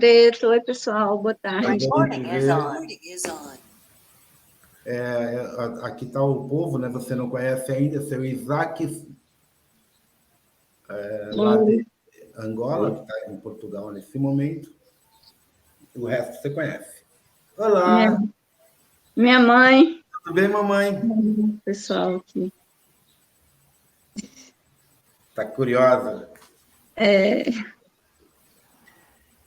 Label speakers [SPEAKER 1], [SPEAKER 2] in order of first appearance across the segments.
[SPEAKER 1] Preto. Oi, pessoal, boa tarde.
[SPEAKER 2] Aqui está o povo, né? Você não conhece ainda, seu Isaac, lá de Angola, que está em Portugal nesse momento. O resto você conhece. Olá!
[SPEAKER 1] Minha mãe.
[SPEAKER 2] Tudo bem, mamãe?
[SPEAKER 1] Pessoal aqui.
[SPEAKER 2] Está curiosa?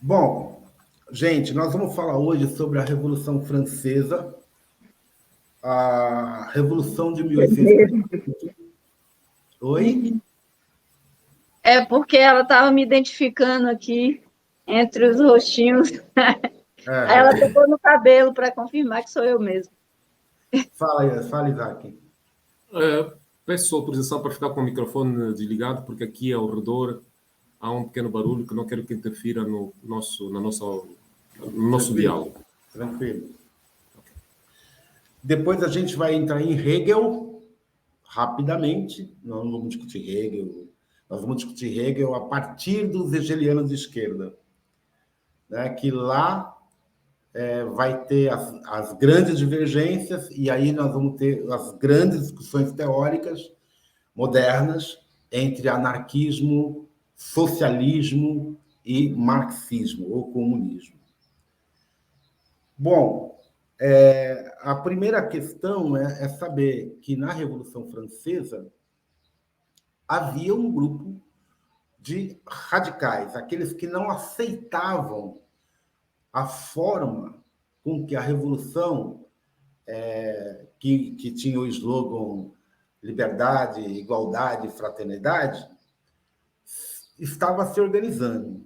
[SPEAKER 2] Bom, gente, nós vamos falar hoje sobre a Revolução Francesa, a Revolução de 1848. Oi?
[SPEAKER 1] É porque ela estava me identificando aqui entre os rostinhos. Aí ela tocou no cabelo para confirmar que sou eu mesmo.
[SPEAKER 2] Fala, Isaac.
[SPEAKER 3] Peço sua autorização para ficar com o microfone desligado, porque aqui ao redor há um pequeno barulho que não quero que interfira no nosso diálogo.
[SPEAKER 2] Tranquilo. Depois a gente vai entrar em Hegel, rapidamente. Nós não vamos discutir Hegel. Nós vamos discutir Hegel a partir dos hegelianos de esquerda, né? Que lá vai ter as grandes divergências, e aí nós vamos ter as grandes discussões teóricas modernas entre anarquismo, socialismo e marxismo ou comunismo. Bom, a primeira questão é saber que na Revolução Francesa havia um grupo de radicais, aqueles que não aceitavam a forma com que a Revolução, que tinha o slogan liberdade, igualdade, fraternidade, estava se organizando.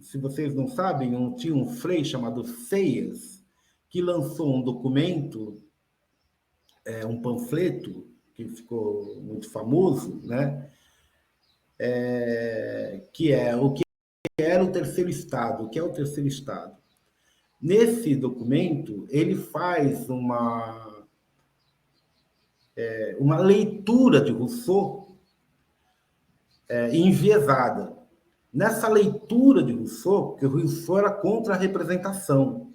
[SPEAKER 2] Se vocês não sabem, tinha um frei chamado Seyes, que lançou um documento, um panfleto, que ficou muito famoso, né? Que é o que era o terceiro Estado. O que é o terceiro Estado? Nesse documento, ele faz uma leitura de Rousseau enviesada. Nessa leitura de Rousseau, porque o Rousseau era contra a representação,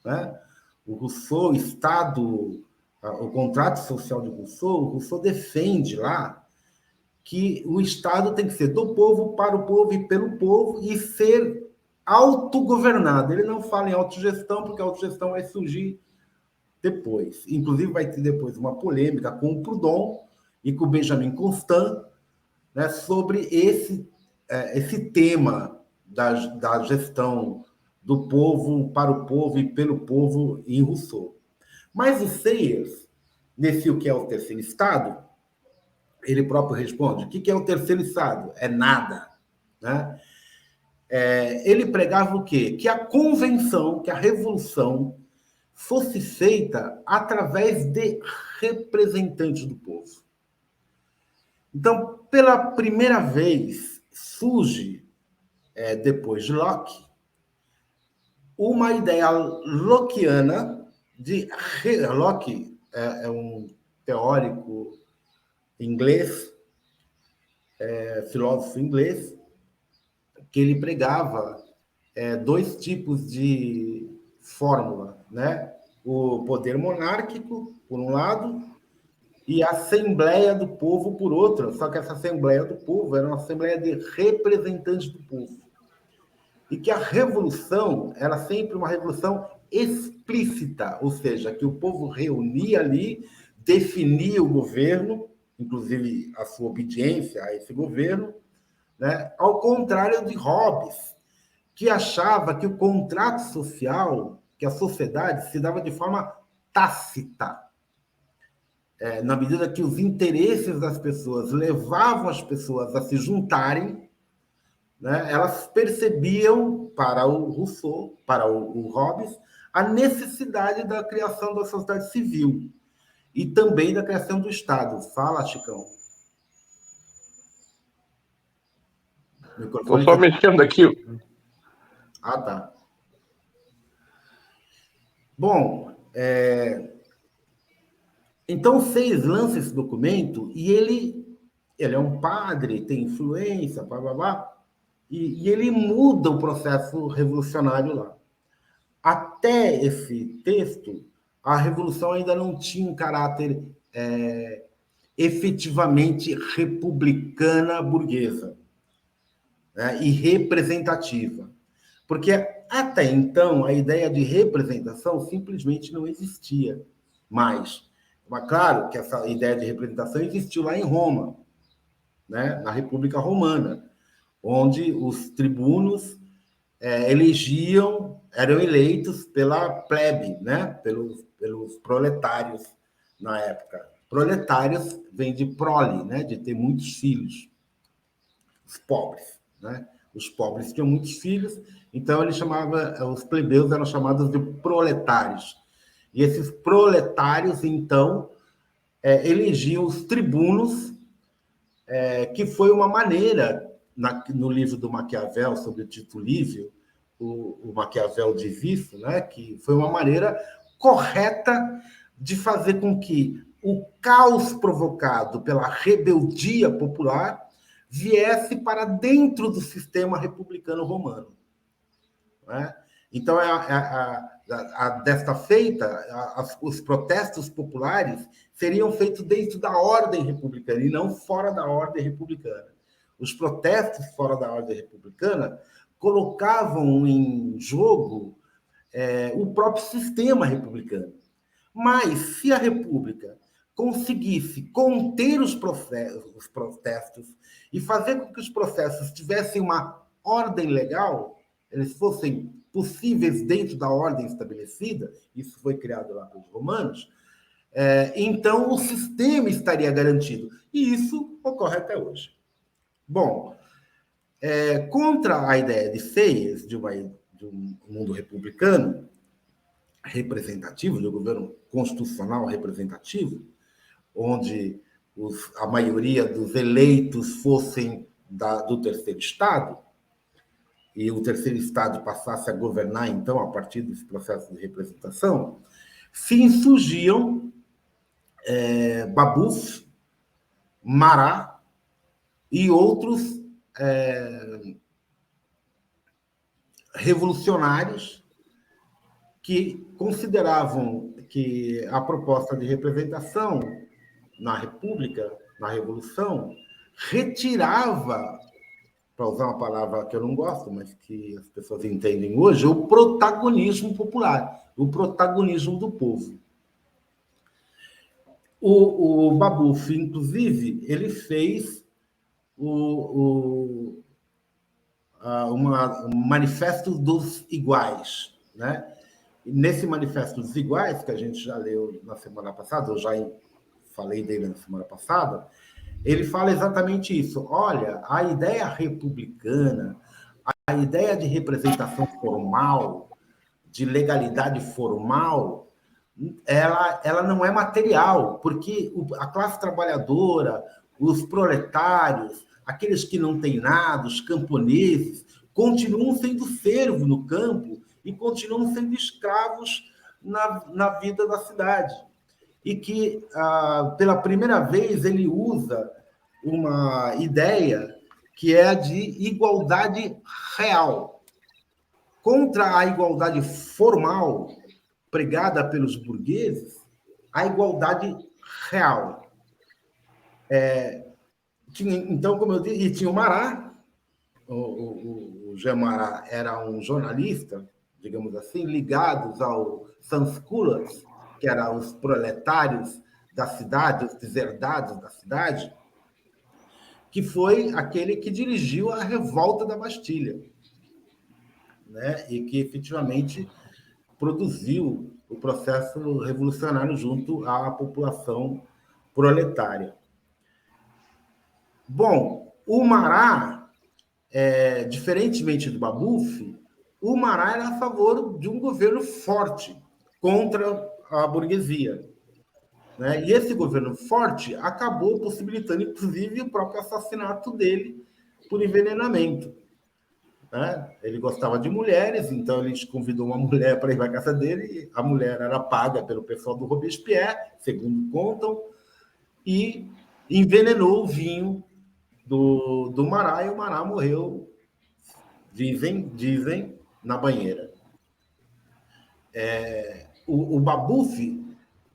[SPEAKER 2] né? O Rousseau, o contrato social de Rousseau, o Rousseau defende lá que o Estado tem que ser do povo, para o povo e pelo povo, e ser autogovernado. Ele não fala em autogestão, porque a autogestão vai surgir depois. Inclusive, vai ter depois uma polêmica com o Proudhon e com o Benjamin Constant, né, sobre esse tema da gestão do povo, para o povo e pelo povo em Rousseau. Mas o Seyers, nesse O que é o terceiro Estado, ele próprio responde: o que é o terceiro Estado? É nada, né? Ele pregava o quê? Que a convenção, que a revolução fosse feita através de representantes do povo. Então, pela primeira vez, surge, depois de Locke, uma ideia lockeana de... Locke é um teórico inglês, filósofo inglês, que ele pregava dois tipos de fórmula, né? O poder monárquico, por um lado, e a Assembleia do Povo, por outro. Só que essa Assembleia do Povo era uma Assembleia de representantes do povo. E que a revolução era sempre uma revolução explícita, ou seja, que o povo reunia ali, definia o governo, inclusive a sua obediência a esse governo, né? Ao contrário de Hobbes, que achava que o contrato social, que a sociedade se dava de forma tácita, na medida que os interesses das pessoas levavam as pessoas a se juntarem, né, elas percebiam, para o Rousseau, para o Hobbes, a necessidade da criação da sociedade civil e também da criação do Estado. Fala, Chicão.
[SPEAKER 4] Estou só mexendo aqui.
[SPEAKER 2] Ah, tá. Bom, então, Seyes lança esse documento e ele é um padre, tem influência, blá, blá, blá, e ele muda o processo revolucionário lá. Até esse texto, a revolução ainda não tinha um caráter efetivamente republicana burguesa, né, e representativa. Porque até então a ideia de representação simplesmente não existia mais. Mas claro que essa ideia de representação existiu lá em Roma, né, na República Romana, onde os tribunos eram eleitos pela plebe, né, pelos proletários na época. Proletários vem de prole, né, de ter muitos filhos, os pobres, né? Os pobres tinham muitos filhos, então ele chamava, os plebeus eram chamados de proletários. E esses proletários, então, elegiam os tribunos, que foi uma maneira, no livro do Maquiavel, sobre o Tito Livio, o Maquiavel diz isso, né, que foi uma maneira correta de fazer com que o caos provocado pela rebeldia popular viesse para dentro do sistema republicano romano. Né? Então, desta feita, os protestos populares seriam feitos dentro da ordem republicana e não fora da ordem republicana. Os protestos fora da ordem republicana colocavam em jogo o próprio sistema republicano. Mas, se a República conseguisse conter os protestos e fazer com que os processos tivessem uma ordem legal, eles fossem possíveis dentro da ordem estabelecida, isso foi criado lá pelos romanos, então o sistema estaria garantido. E isso ocorre até hoje. Bom, contra a ideia de Sayers, de um mundo republicano representativo, de um governo constitucional representativo, onde a maioria dos eleitos fossem do terceiro Estado, e o terceiro Estado passasse a governar, então, a partir desse processo de representação, se insurgiam Babeuf, Marat e outros revolucionários que consideravam que a proposta de representação na República, na Revolução, retirava, para usar uma palavra que eu não gosto, mas que as pessoas entendem hoje, o protagonismo popular, o protagonismo do povo. O Babeuf, inclusive, ele fez um manifesto dos iguais, né? E nesse manifesto dos iguais, que a gente já leu na semana passada, eu já falei dele na semana passada, ele fala exatamente isso. Olha, a ideia republicana, a ideia de representação formal, de legalidade formal, ela não é material, porque a classe trabalhadora, os proletários, aqueles que não têm nada, os camponeses, continuam sendo servo no campo e continuam sendo escravos na vida da cidade. E que, pela primeira vez, ele usa uma ideia que é a de igualdade real. Contra a igualdade formal pregada pelos burgueses, a igualdade real. Então, como eu disse, e tinha o Marat, o Jean Marat era um jornalista, digamos assim, ligados ao sans-culottes, que eram os proletários da cidade, os deserdados da cidade, que foi aquele que dirigiu a revolta da Bastilha, né? E que efetivamente produziu o processo revolucionário junto à população proletária. Bom, o Marat, diferentemente do Babeuf, o Marat era a favor de um governo forte contra a burguesia, né? E esse governo forte acabou possibilitando, inclusive, o próprio assassinato dele por envenenamento. Né? Ele gostava de mulheres, então ele convidou uma mulher para ir à casa dele, e a mulher era paga pelo pessoal do Robespierre, segundo contam, e envenenou o vinho do Marat, e o Marat morreu Dizem na banheira. O Babeuf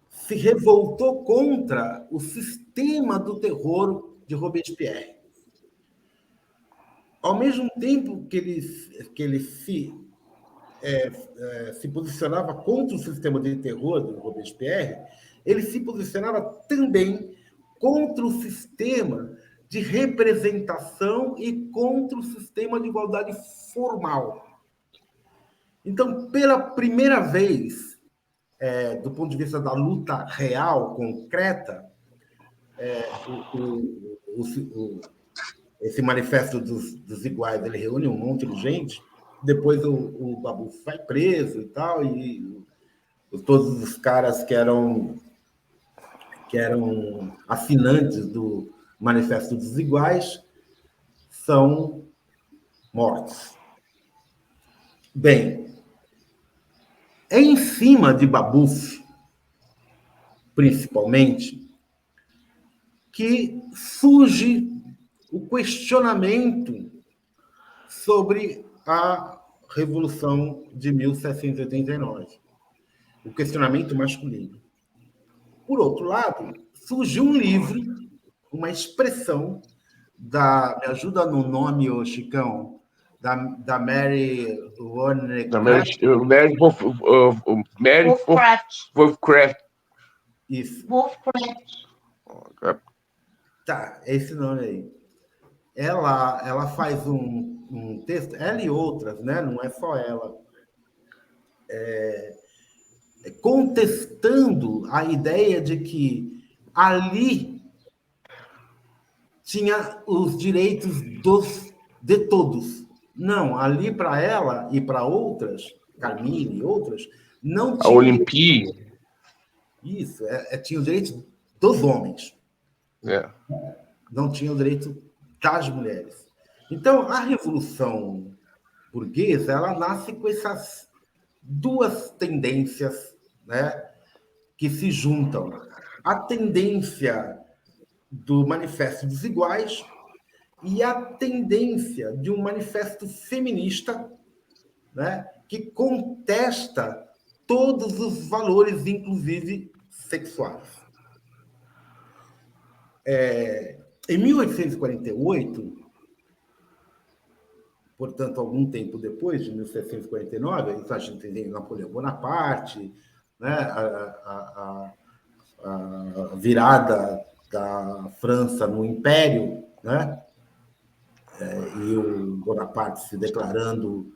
[SPEAKER 2] se revoltou contra o sistema do terror de Robespierre. Ao mesmo tempo que ele se posicionava contra o sistema de terror de Robespierre, ele se posicionava também contra o sistema de representação e contra o sistema de igualdade formal. Então, pela primeira vez, do ponto de vista da luta real, concreta, esse manifesto dos iguais, ele reúne um monte de gente, depois o Babeuf vai preso e tal, e todos os caras que eram assinantes do Manifesto dos Iguais são mortos. Bem, é em cima de Babeuf, principalmente, que surge o questionamento sobre a Revolução de 1789, o questionamento masculino. Por outro lado, surgiu um livro, uma expressão me ajuda no nome, ô Chicão, da Mary Wollstonecraft.
[SPEAKER 4] Mary Wollstonecraft.
[SPEAKER 2] Isso.
[SPEAKER 4] Wollstonecraft.
[SPEAKER 2] Tá, é esse nome aí. Ela faz um texto, ela e outras, né? Não é só ela, contestando a ideia de que ali tinha os direitos de todos. Não, ali para ela e para outras, Carmine e outras, não tinha...
[SPEAKER 4] A Olimpíada.
[SPEAKER 2] Isso, tinha o direito dos homens. Não tinha o direito das mulheres. Então, a Revolução Burguesa, ela nasce com essas duas tendências, né, que se juntam. A tendência do Manifesto dos Iguais e a tendência de um manifesto feminista, né, que contesta todos os valores, inclusive sexuais. Em 1848, portanto, algum tempo depois, de 1749, a gente tem Napoleão Bonaparte, né, a virada da França no Império, né, e o Bonaparte se declarando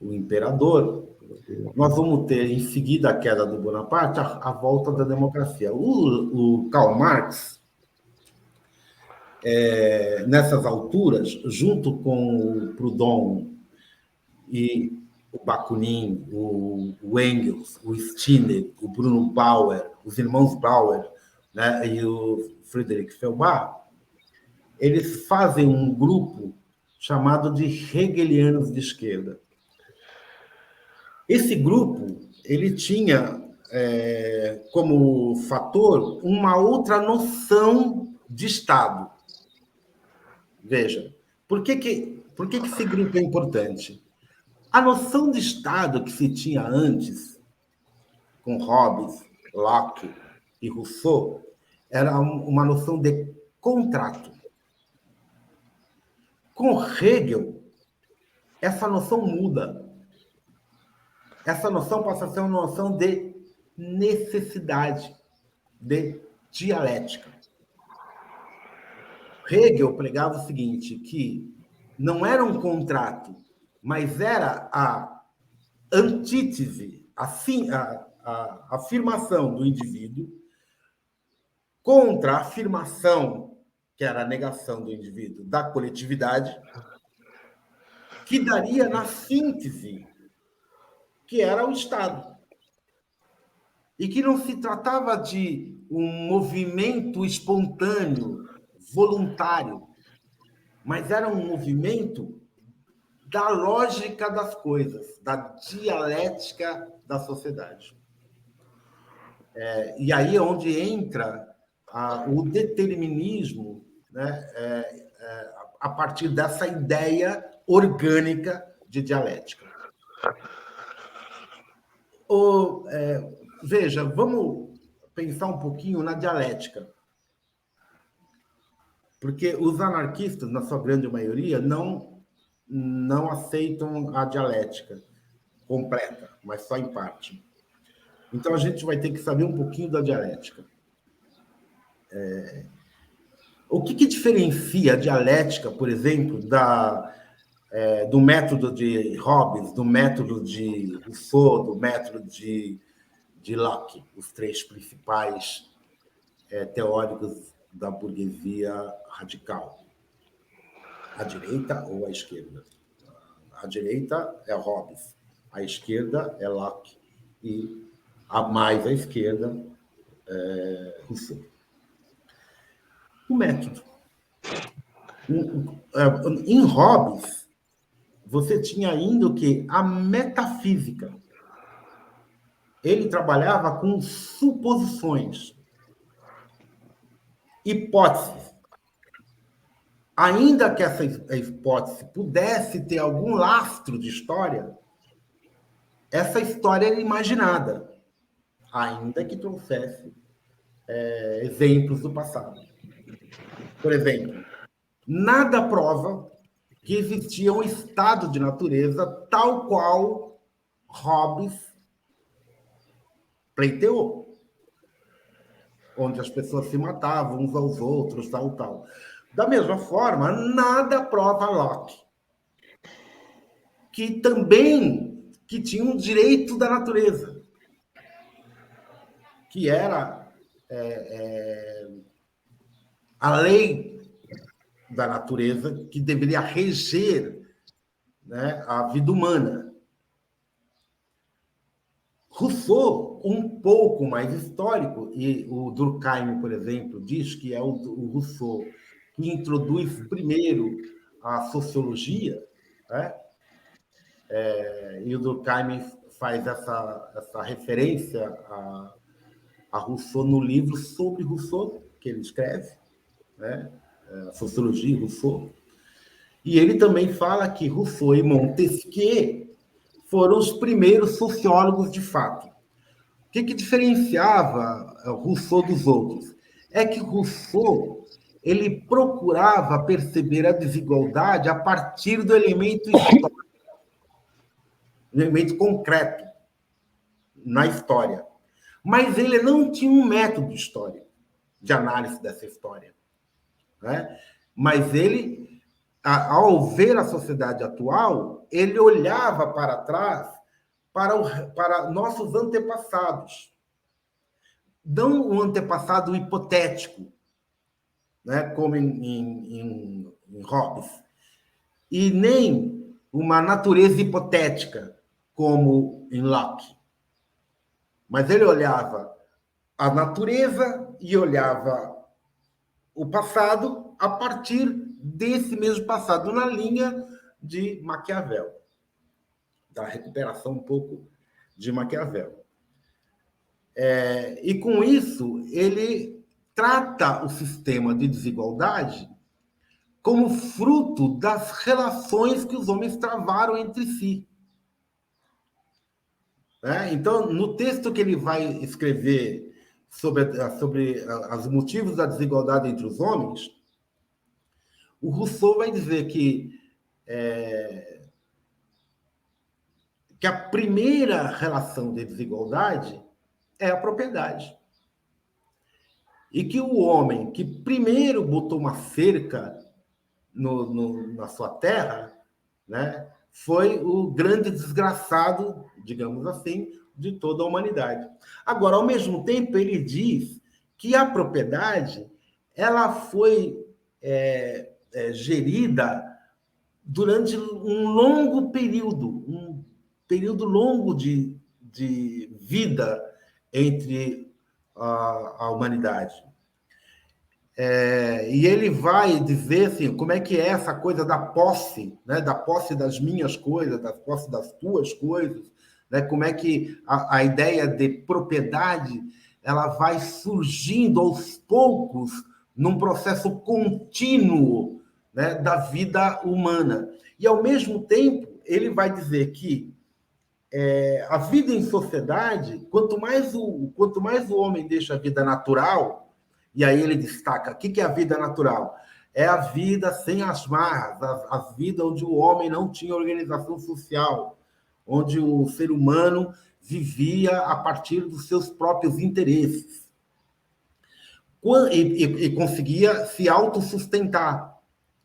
[SPEAKER 2] o imperador. Nós vamos ter, em seguida, a queda do Bonaparte, a volta da democracia. O Karl Marx, nessas alturas, junto com o Proudhon e o Bakunin, o Engels, o Stirner, o Bruno Bauer, os irmãos Bauer, né, e o Friedrich Feuerbach, eles fazem um grupo chamado de Hegelianos de esquerda. Esse grupo ele tinha como fator uma outra noção de Estado. Veja, por que esse grupo é importante? A noção de Estado que se tinha antes, com Hobbes, Locke e Rousseau, era uma noção de contrato. Com Hegel, essa noção muda. Essa noção passa a ser uma noção de necessidade, de dialética. Hegel pregava o seguinte, que não era um contrato, mas era a antítese, a afirmação do indivíduo contra a afirmação, que era a negação do indivíduo, da coletividade, que daria na síntese, que era o Estado. E que não se tratava de um movimento espontâneo, voluntário, mas era um movimento da lógica das coisas, da dialética da sociedade. E aí é onde entra o determinismo, né, a partir dessa ideia orgânica de dialética. Veja, vamos pensar um pouquinho na dialética. Porque os anarquistas, na sua grande maioria, não aceitam a dialética completa, mas só em parte. Então, a gente vai ter que saber um pouquinho da dialética. O que diferencia a dialética, por exemplo, do método de Hobbes, do método de Rousseau, do método de Locke, os três principais teóricos da burguesia radical? A direita ou a esquerda? A direita é Hobbes, a esquerda é Locke e a mais à esquerda é Rousseau. O método. Em Hobbes, você tinha ainda o quê? A metafísica. Ele trabalhava com suposições, hipóteses. Ainda que essa hipótese pudesse ter algum lastro de história, essa história era imaginada, ainda que trouxesse exemplos do passado. Por exemplo, nada prova que existia um estado de natureza tal qual Hobbes pleiteou, onde as pessoas se matavam uns aos outros, tal. Da mesma forma, nada prova Locke, que tinha um direito da natureza, que era a lei da natureza que deveria reger, né, a vida humana. Rousseau, um pouco mais histórico, e o Durkheim, por exemplo, diz que é o Rousseau que introduz primeiro a sociologia, né? E o Durkheim faz essa referência a Rousseau no livro sobre Rousseau, que ele escreve, né? A Sociologia de Rousseau. E ele também fala que Rousseau e Montesquieu foram os primeiros sociólogos de fato. O que diferenciava Rousseau dos outros? É que Rousseau ele procurava perceber a desigualdade a partir do elemento histórico, do elemento concreto na história. Mas ele não tinha um método histórico de análise dessa história, né? Mas ele, ao ver a sociedade atual, ele olhava para trás para nossos antepassados. Não um antepassado hipotético, né, como em Hobbes, e nem uma natureza hipotética, como em Locke. Mas ele olhava a natureza e olhava o passado a partir desse mesmo passado, na linha de Maquiavel, da recuperação um pouco de Maquiavel. E com isso, ele trata o sistema de desigualdade como fruto das relações que os homens travaram entre si. Então, no texto que ele vai escrever sobre os motivos da desigualdade entre os homens, o Rousseau vai dizer que a primeira relação de desigualdade é a propriedade. E que o homem que primeiro botou uma cerca na sua terra, né, foi o grande desgraçado, digamos assim, de toda a humanidade. Agora, ao mesmo tempo, ele diz que a propriedade ela foi gerida durante um longo período, longo de vida entre a humanidade. E ele vai dizer assim, como é que é essa coisa da posse, né? Da posse das minhas coisas, da posse das tuas coisas, né? Como é que a ideia de propriedade ela vai surgindo aos poucos num processo contínuo, né, da vida humana. E, ao mesmo tempo, ele vai dizer que a vida em sociedade, quanto mais o homem deixa a vida natural, e aí ele destaca, o que é a vida natural? É a vida sem as marras, a vida onde o homem não tinha organização social, onde o ser humano vivia a partir dos seus próprios interesses e conseguia se autossustentar.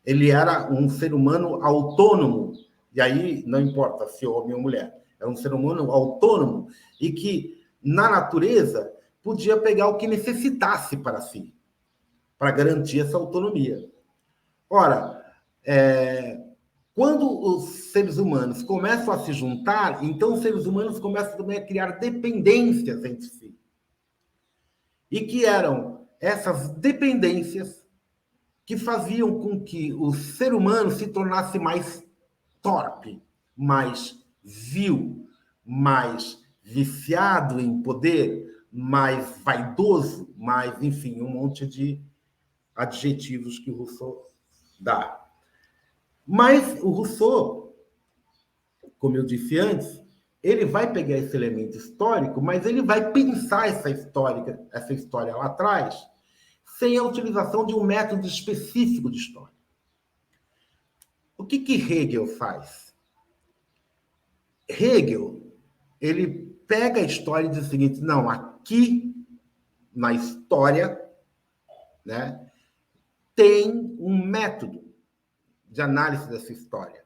[SPEAKER 2] Ele era um ser humano autônomo, e aí não importa se homem ou mulher, era um ser humano autônomo e que, na natureza, podia pegar o que necessitasse para si, para garantir essa autonomia. Ora, quando os seres humanos começam a se juntar, então os seres humanos começam também a criar dependências entre si. E que eram essas dependências que faziam com que o ser humano se tornasse mais torpe, mais vil, mais viciado em poder, mais vaidoso, mais, enfim, um monte de adjetivos que o Rousseau dá. Mas o Rousseau, como eu disse antes, ele vai pegar esse elemento histórico, mas ele vai pensar essa história lá atrás, sem a utilização de um método específico de história. O que Hegel faz? Hegel, ele pega a história e diz o seguinte, não, aqui na história, né, tem um método de análise dessa história.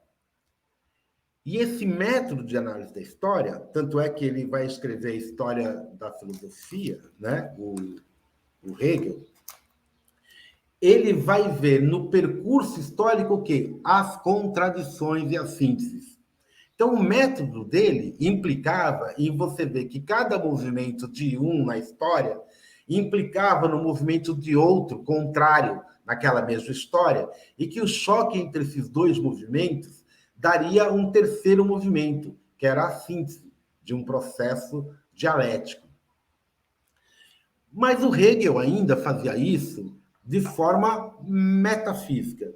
[SPEAKER 2] E esse método de análise da história, tanto é que ele vai escrever a história da filosofia, né, o Hegel, ele vai ver no percurso histórico o quê? As contradições e as sínteses. Então, o método dele implicava em você ver que cada movimento de um na história implicava no movimento de outro, contrário, naquela mesma história, e que o choque entre esses dois movimentos daria um terceiro movimento, que era a síntese de um processo dialético. Mas o Hegel ainda fazia isso de forma metafísica.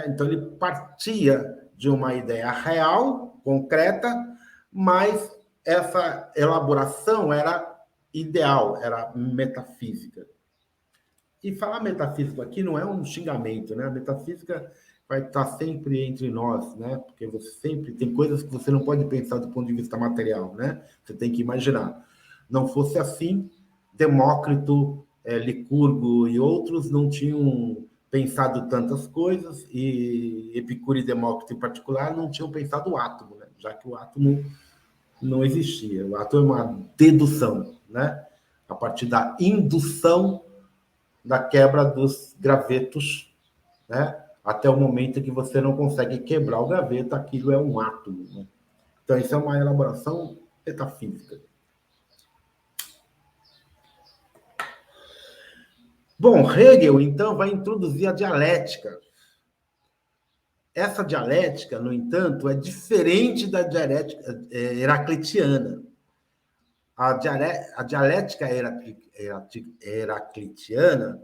[SPEAKER 2] Então, ele partia de uma ideia real, concreta, mas essa elaboração era ideal, era metafísica. E falar metafísico aqui não é um xingamento, né? A metafísica vai estar sempre entre nós, né? Porque você sempre tem coisas que você não pode pensar do ponto de vista material, né? Você tem que imaginar. Não fosse assim, Demócrito, Licurgo e outros não tinham pensado tantas coisas, e Epicuro e Demócrito, em particular, não tinham pensado o átomo, né? Já que o átomo não existia. O átomo é uma dedução, né? A partir da indução da quebra dos gravetos, né? Até o momento em que você não consegue quebrar o graveto, aquilo é um átomo, né? Então, isso é uma elaboração metafísica. Bom, Hegel, então, vai introduzir a dialética. Essa dialética, no entanto, é diferente da dialética heraclitiana. A dialética heraclitiana,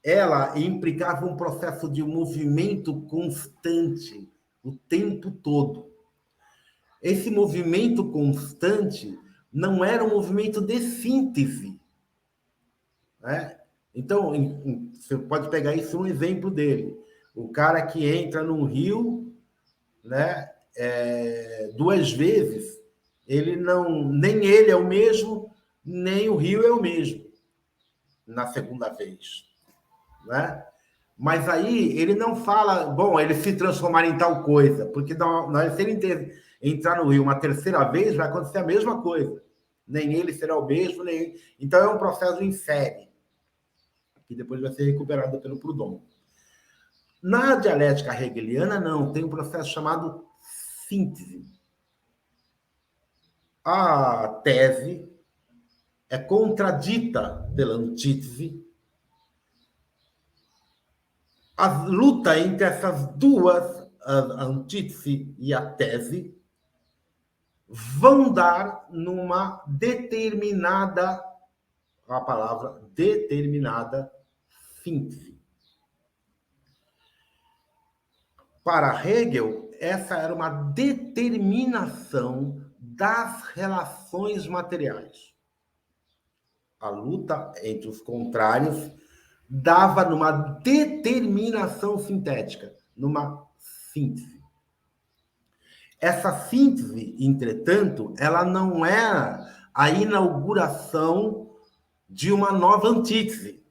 [SPEAKER 2] ela implicava um processo de movimento constante o tempo todo. Esse movimento constante não era um movimento de síntese, né? Então, você pode pegar isso um exemplo dele. O cara que entra num rio, né, 2 vezes, nem ele é o mesmo, nem o rio é o mesmo na segunda vez, né? Mas aí ele não fala, bom, ele se transformar em tal coisa, porque se ele entrar no rio uma terceira vez, vai acontecer a mesma coisa. Nem ele será o mesmo, nem ele. Então é um processo em série, que depois vai ser recuperado pelo Proudhon. Na dialética hegeliana, não, tem um processo chamado síntese. A tese é contradita pela antítese. A luta entre essas duas, a antítese e a tese, vão dar numa determinada, a palavra determinada, síntese. Para Hegel, essa era uma determinação das relações materiais. A luta entre os contrários dava numa determinação sintética, numa síntese. Essa síntese, entretanto, ela não era a inauguração de uma nova antítese.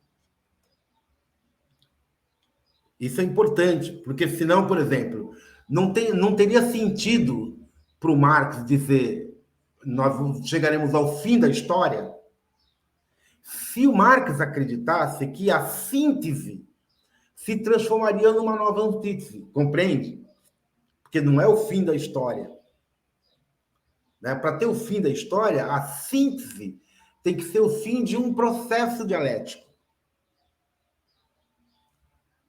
[SPEAKER 2] Isso é importante, porque senão, por exemplo, não teria sentido para o Marx dizer nós chegaremos ao fim da história se o Marx acreditasse que a síntese se transformaria numa nova antítese, compreende? Porque não é o fim da história. Né? Para ter o fim da história, a síntese tem que ser o fim de um processo dialético.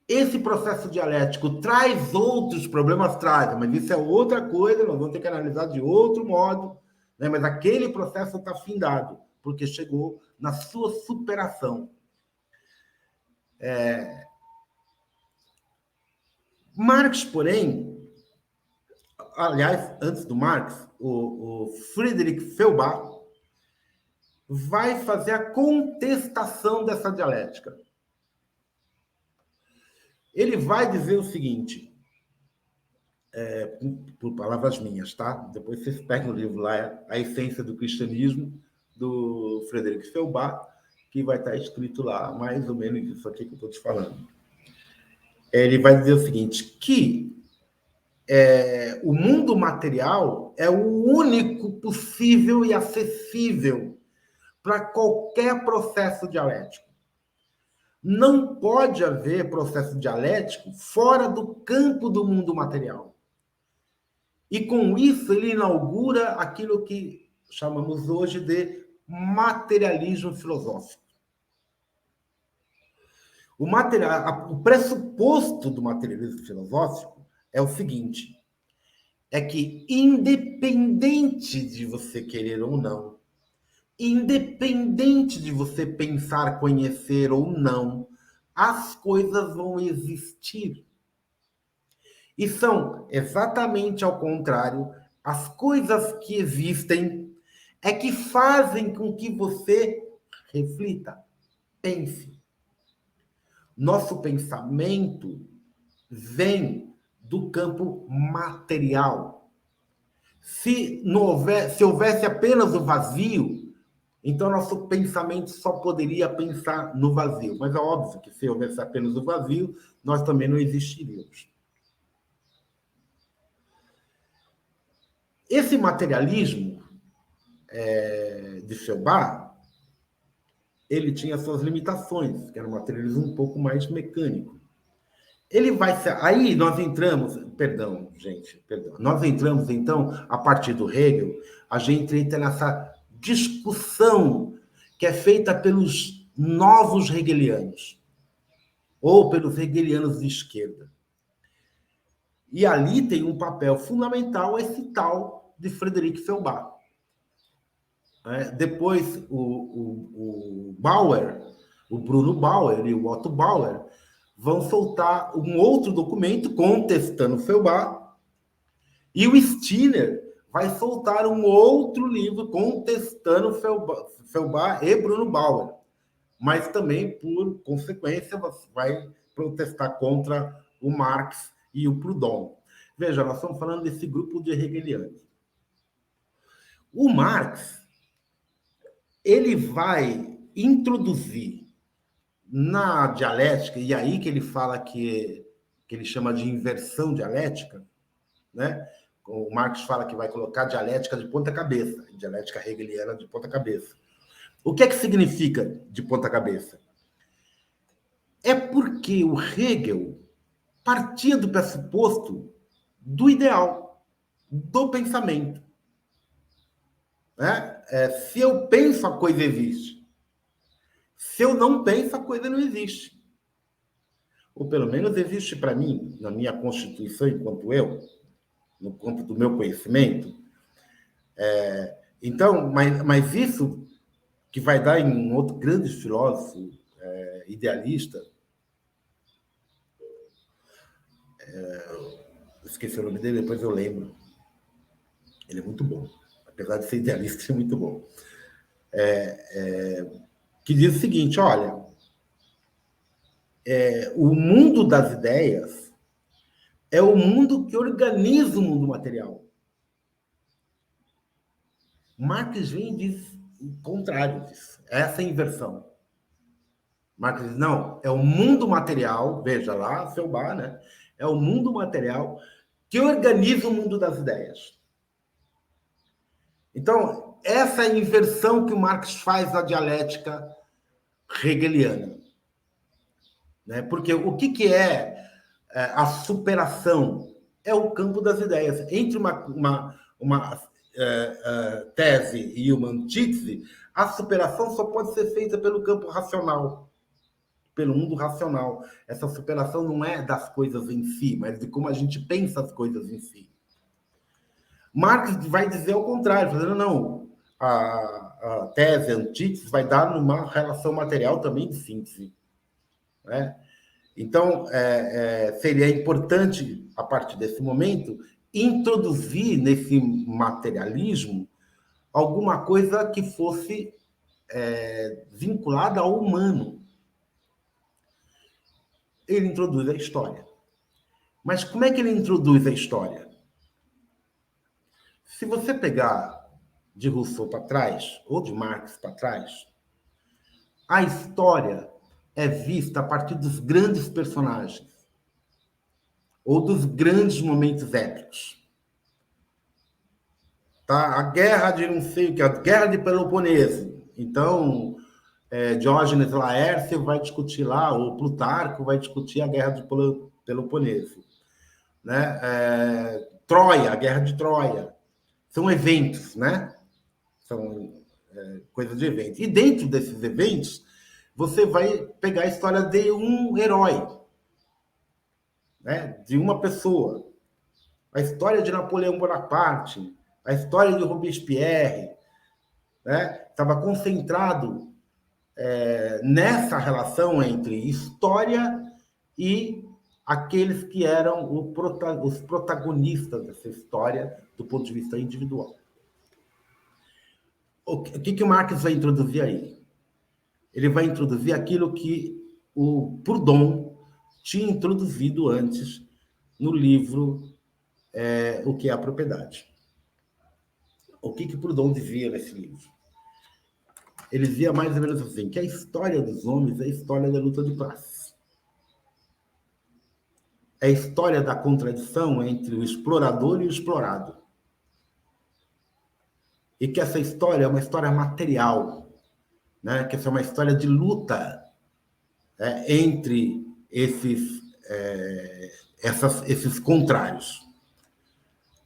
[SPEAKER 2] Esse processo dialético traz outros problemas, traz, mas isso é outra coisa, nós vamos ter que analisar de outro modo, né? Mas aquele processo está findado, porque chegou na sua superação. Marx, porém, aliás, antes do Marx, o Friedrich Feuerbach vai fazer a contestação dessa dialética. Ele vai dizer o seguinte, por palavras minhas, tá? Depois vocês pegam o livro lá, A Essência do Cristianismo, do Friedrich Feuerbach, que vai estar escrito lá, mais ou menos isso aqui que eu estou te falando. Ele vai dizer o seguinte, que o mundo material é o único possível e acessível para qualquer processo dialético. Não pode haver processo dialético fora do campo do mundo material. E com isso ele inaugura aquilo que chamamos hoje de materialismo filosófico. O pressuposto do materialismo filosófico é o seguinte, é que independente de você querer ou não, independente de você pensar, conhecer ou não, as coisas vão existir. E são exatamente ao contrário, as coisas que existem é que fazem com que você reflita, pense. Nosso pensamento vem do campo material. Se houvesse apenas o vazio, então, nosso pensamento só poderia pensar no vazio. Mas é óbvio que se houvesse apenas o vazio, nós também não existiríamos. Esse materialismo de Feuerbach, ele tinha suas limitações, que era um materialismo um pouco mais mecânico. Ele vai ser... Aí nós entramos... Perdão. Nós entramos, então, a partir do Hegel, a gente entra nessa discussão que é feita pelos novos hegelianos, ou pelos hegelianos de esquerda. E ali tem um papel fundamental esse tal de Friedrich Feuerbach. Depois, o Bauer, o Bruno Bauer e o Otto Bauer vão soltar um outro documento contestando Feuerbach, e o Stirner vai soltar um outro livro contestando Feuerbach e Bruno Bauer, mas também, por consequência, vai protestar contra o Marx e o Proudhon. Veja, nós estamos falando desse grupo de hegelianos. O Marx, ele vai introduzir na dialética, e aí que ele fala que ele chama de inversão dialética, né? O Marx fala que vai colocar dialética de ponta cabeça, dialética hegeliana de ponta cabeça. O que é que significa de ponta cabeça? É porque o Hegel partia do pressuposto do ideal, do pensamento. Né? Se eu penso, a coisa existe. Se eu não penso, a coisa não existe. Ou pelo menos existe para mim, na minha constituição enquanto eu, no campo do meu conhecimento. Então, mas isso que vai dar em um outro grande filósofo idealista, esqueci o nome dele, depois eu lembro. Ele é muito bom. Apesar de ser idealista, é muito bom. Que diz o seguinte, olha, o mundo das ideias é o mundo que organiza o mundo material. Marx vem e diz o contrário disso. Essa é a inversão. Marx diz, não, é o mundo material, veja lá, seu bar, né? É o mundo material que organiza o mundo das ideias. Então, essa é a inversão que o Marx faz na dialética hegeliana. Né? Porque o que é a superação? É o campo das ideias. Entre uma tese e uma antítese, a superação só pode ser feita pelo campo racional, pelo mundo racional. Essa superação não é das coisas em si, mas de como a gente pensa as coisas em si. Marx vai dizer ao contrário, falando, não, a tese, a antítese, vai dar numa relação material também de síntese. Né? Então, seria importante, a partir desse momento, introduzir nesse materialismo alguma coisa que fosse vinculada ao humano. Ele introduz a história. Mas como é que ele introduz a história? Se você pegar de Rousseau para trás, ou de Marx para trás, a história é vista a partir dos grandes personagens, ou dos grandes momentos épicos. Tá? A guerra de não sei o que, a guerra de Peloponeso. Então, Diógenes Laércio vai discutir lá, ou Plutarco vai discutir a guerra de Peloponeso. Né? Troia, a guerra de Troia. São eventos, né? São coisas de eventos. E dentro desses eventos, você vai pegar a história de um herói, né? De uma pessoa. A história de Napoleão Bonaparte, a história de Robespierre, né? Estava concentrado nessa relação entre história e aqueles que eram os protagonistas dessa história do ponto de vista individual. O que o Marx vai introduzir aí? Ele vai introduzir aquilo que o Proudhon tinha introduzido antes no livro O que é a Propriedade. O que Proudhon dizia nesse livro? Ele dizia mais ou menos assim, que a história dos homens é a história da luta de classes. É a história da contradição entre o explorador e o explorado. E que essa história é uma história material, né? Que essa é uma história de luta entre esses contrários.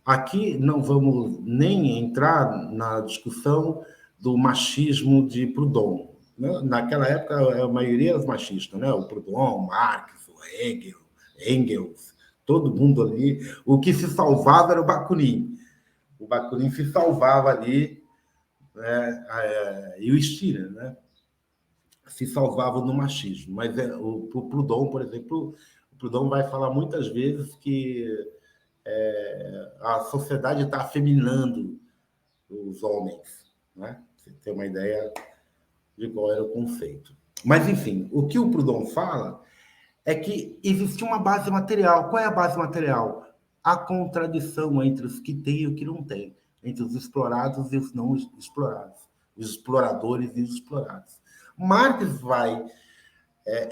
[SPEAKER 2] Aqui não vamos nem entrar na discussão do machismo de Proudhon. Naquela época, a maioria era machista, né? O Proudhon, Marx, o Engels, todo mundo ali. O que se salvava era o Bakunin. O Bakunin se salvava ali, né? E o Stirner, né? Se salvava no machismo. Mas o Proudhon, por exemplo, o Proudhon vai falar muitas vezes que a sociedade está afeminando os homens, né? Você tem uma ideia de qual era o conceito. Mas, enfim, o que o Proudhon fala é que existe uma base material. Qual é a base material? A contradição entre os que têm e os que não têm, entre os explorados e os não explorados, os exploradores e os explorados. Marx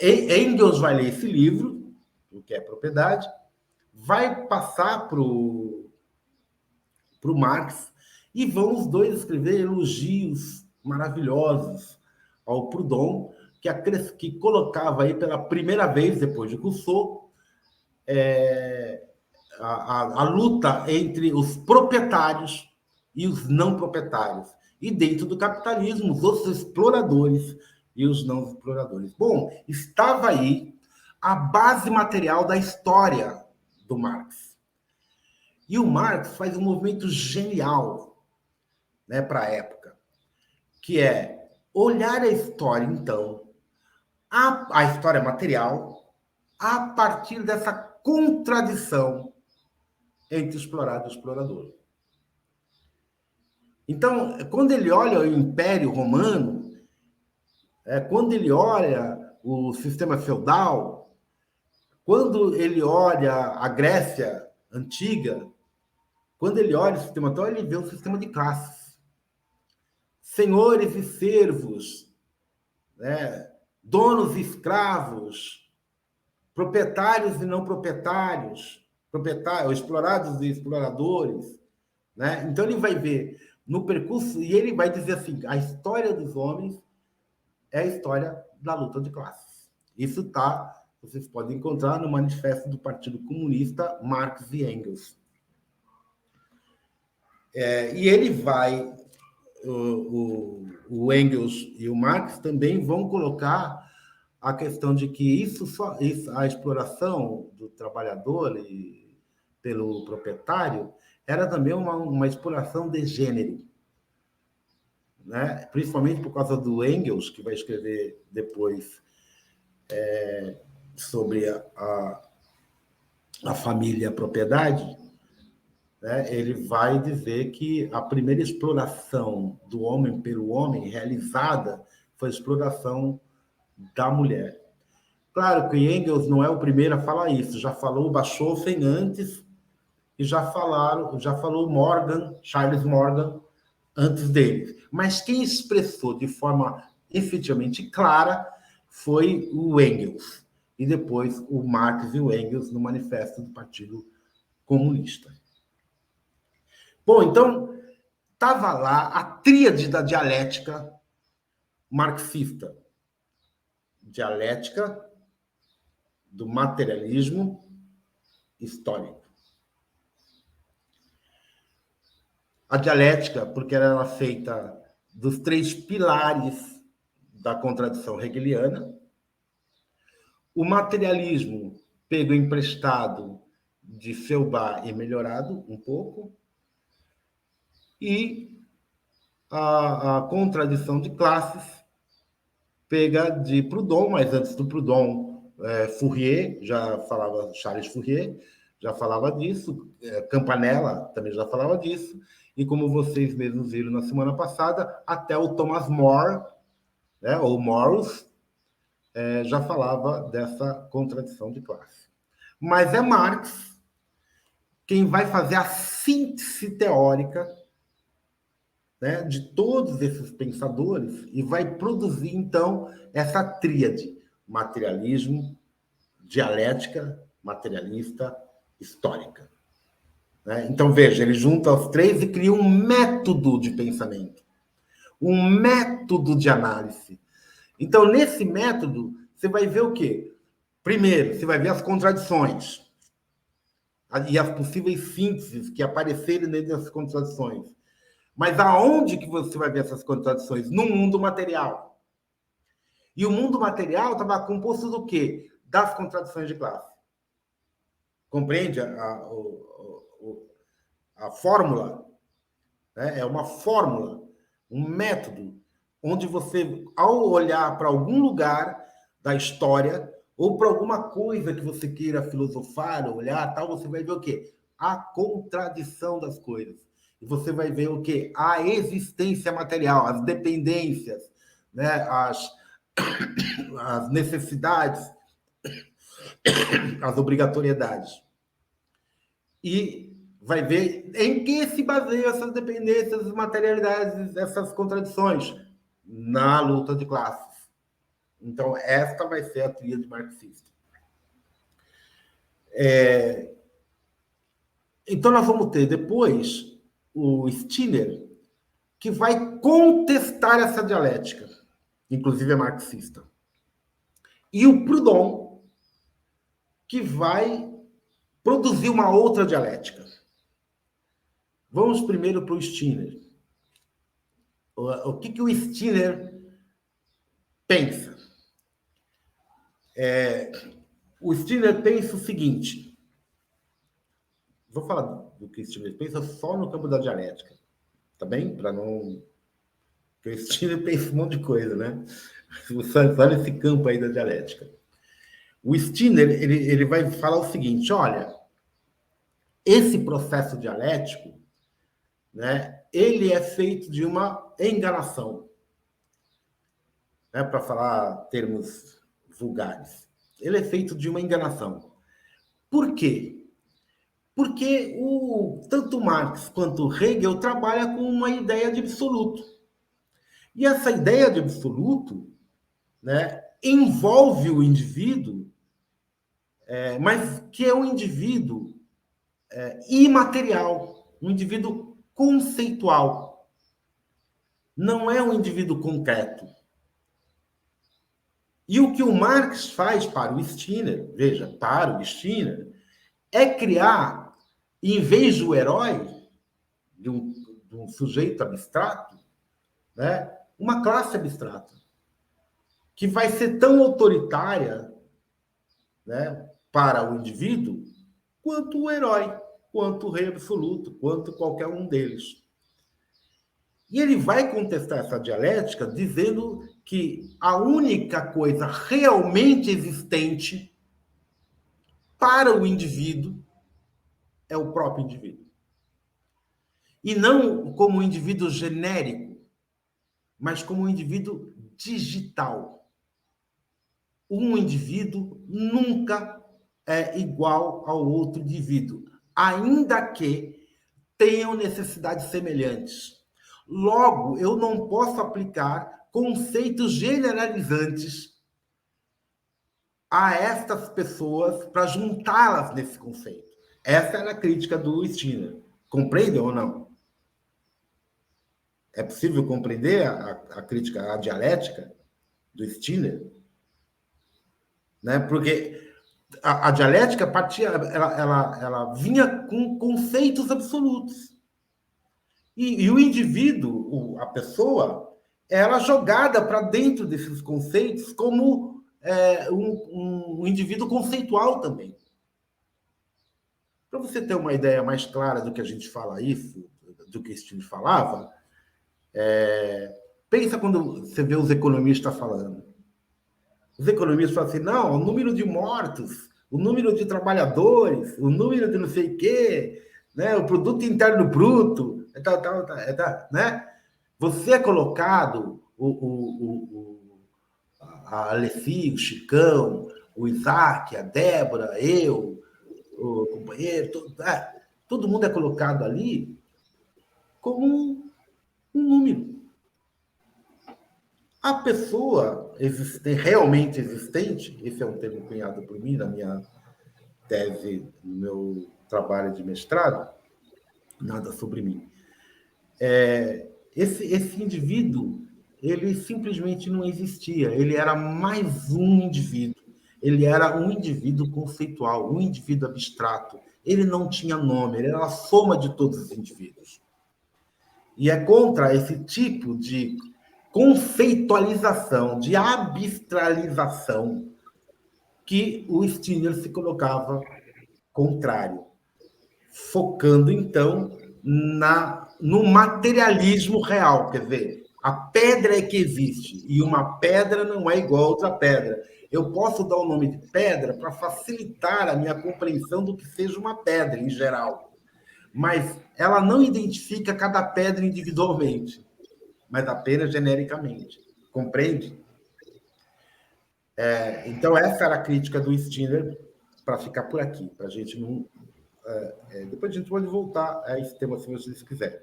[SPEAKER 2] Engels vai ler esse livro, O que é Propriedade, vai passar para o Marx e vão os dois escrever elogios maravilhosos ao Proudhon, que colocava aí pela primeira vez, depois de Rousseau, a luta entre os proprietários e os não proprietários. E dentro do capitalismo, os exploradores e os não exploradores. Bom, estava aí a base material da história do Marx. E o Marx faz um movimento genial, né, para a época, que é olhar a história, então, a história material, a partir dessa contradição entre explorado e explorador. Então, quando ele olha o Império Romano, quando ele olha o sistema feudal, quando ele olha a Grécia antiga, quando ele olha o sistema atual, ele vê um sistema de classes. Senhores e servos, né? Donos e escravos, proprietários e não proprietários, explorados e exploradores, né? Então ele vai ver no percurso e ele vai dizer assim: a história dos homens é a história da luta de classes. Isso vocês podem encontrar no manifesto do Partido Comunista, Marx e Engels. E ele vai, o Engels e o Marx também vão colocar a questão de que a exploração do trabalhador pelo proprietário era também uma exploração de gênero, né? Principalmente por causa do Engels, que vai escrever depois sobre a família propriedade, né? Ele vai dizer que a primeira exploração do homem pelo homem realizada foi a exploração da mulher. Claro que Engels não é o primeiro a falar isso, já falou Bachofen antes e já falou Charles Morgan antes dele. Mas quem expressou de forma efetivamente clara foi o Engels e depois o Marx e o Engels no manifesto do Partido Comunista. Bom, então estava lá a tríade da dialética marxista. Dialética do materialismo histórico. A dialética, porque ela era feita dos 3 pilares da contradição hegeliana. O materialismo pego emprestado de Feuerbach e melhorado um pouco. E a contradição de classes pega de Proudhon, mas antes do Proudhon, Fourier, Charles Fourier já falava disso, Campanella também já falava disso, e como vocês mesmos viram na semana passada, até o Thomas More, né, ou Morus, já falava dessa contradição de classe. Mas é Marx quem vai fazer a síntese teórica, né, de todos esses pensadores e vai produzir, então, essa tríade: materialismo, dialética, materialista, histórica. Né? Então, veja, ele junta os 3 e cria um método de pensamento, um método de análise. Então, nesse método, você vai ver o quê? Primeiro, você vai ver as contradições e as possíveis sínteses que aparecerem dentro dessas contradições. Mas aonde que você vai ver essas contradições? No mundo material. E o mundo material estava composto do quê? Das contradições de classe. Compreende a fórmula? É uma fórmula, um método, onde você, ao olhar para algum lugar da história, ou para alguma coisa que você queira filosofar, olhar, tal, você vai ver o quê? A contradição das coisas. E você vai ver o quê? A existência material, as dependências, né? as necessidades, as obrigatoriedades. E vai ver em que se baseiam essas dependências, as materialidades, essas contradições na luta de classes. Então, esta vai ser a tríade marxista. Então, nós vamos ter depois o Stirner, que vai contestar essa dialética, inclusive é marxista. E o Proudhon, que vai produzir uma outra dialética. Vamos primeiro para o Stirner. O que o Stirner pensa? O Stirner pensa o seguinte. Vou falar do que o Stirner pensa só no campo da dialética. Tá bem? Para não... Porque o Stirner pensa um monte de coisa, né? Só nesse campo aí da dialética. O Stirner, ele vai falar o seguinte, olha, esse processo dialético, né, ele é feito de uma enganação, né, para falar termos vulgares. Ele é feito de uma enganação. Por quê? Porque tanto Marx quanto Hegel trabalham com uma ideia de absoluto. E essa ideia de absoluto, né, envolve o indivíduo, mas que é um indivíduo imaterial, um indivíduo conceitual. Não é um indivíduo concreto. E o que o Marx faz para o Stirner, veja, para o Stirner, é criar, em vez do herói, de um sujeito abstrato, né, uma classe abstrata, que vai ser tão autoritária, né, para o indivíduo quanto o herói, quanto o rei absoluto, quanto qualquer um deles. E ele vai contestar essa dialética dizendo que a única coisa realmente existente para o indivíduo é o próprio indivíduo. E não como um indivíduo genérico, mas como um indivíduo digital. Um indivíduo nunca é igual ao outro indivíduo, ainda que tenham necessidades semelhantes. Logo, eu não posso aplicar conceitos generalizantes a estas pessoas para juntá-las nesse conceito. Essa era a crítica do Stirner. Compreendem ou não? É possível compreender a crítica à dialética do Stirner? Né? Porque a dialética partia, ela vinha com conceitos absolutos. E o indivíduo, a pessoa, ela é jogada para dentro desses conceitos como um indivíduo conceitual também. Para você ter uma ideia mais clara do que a gente fala isso, do que Stirner falava, pensa quando você vê os economistas falando. Os economistas falam assim, não, o número de mortos, o número de trabalhadores, o número de não sei o quê, né, o produto interno bruto, né? Você é colocado, a Alessi, o Chicão, o Isaac, a Débora, eu, o companheiro, todo mundo é colocado ali como um número. A pessoa realmente existente, esse é um termo cunhado por mim na minha tese, no meu trabalho de mestrado, nada sobre mim. Esse indivíduo, ele simplesmente não existia, ele era mais um indivíduo, ele era um indivíduo conceitual, um indivíduo abstrato, ele não tinha nome, ele era a soma de todos os indivíduos. E é contra esse tipo de conceitualização, de abstralização, que o Stirner se colocava contrário, focando, então, no materialismo real. Quer dizer, a pedra é que existe, e uma pedra não é igual a outra pedra. Eu posso dar o nome de pedra para facilitar a minha compreensão do que seja uma pedra, em geral. Mas ela não identifica cada pedra individualmente, mas apenas genericamente. Compreende? Então, essa era a crítica do Stirner, para ficar por aqui, para a gente não... depois a gente pode voltar a esse tema, se vocês quiserem.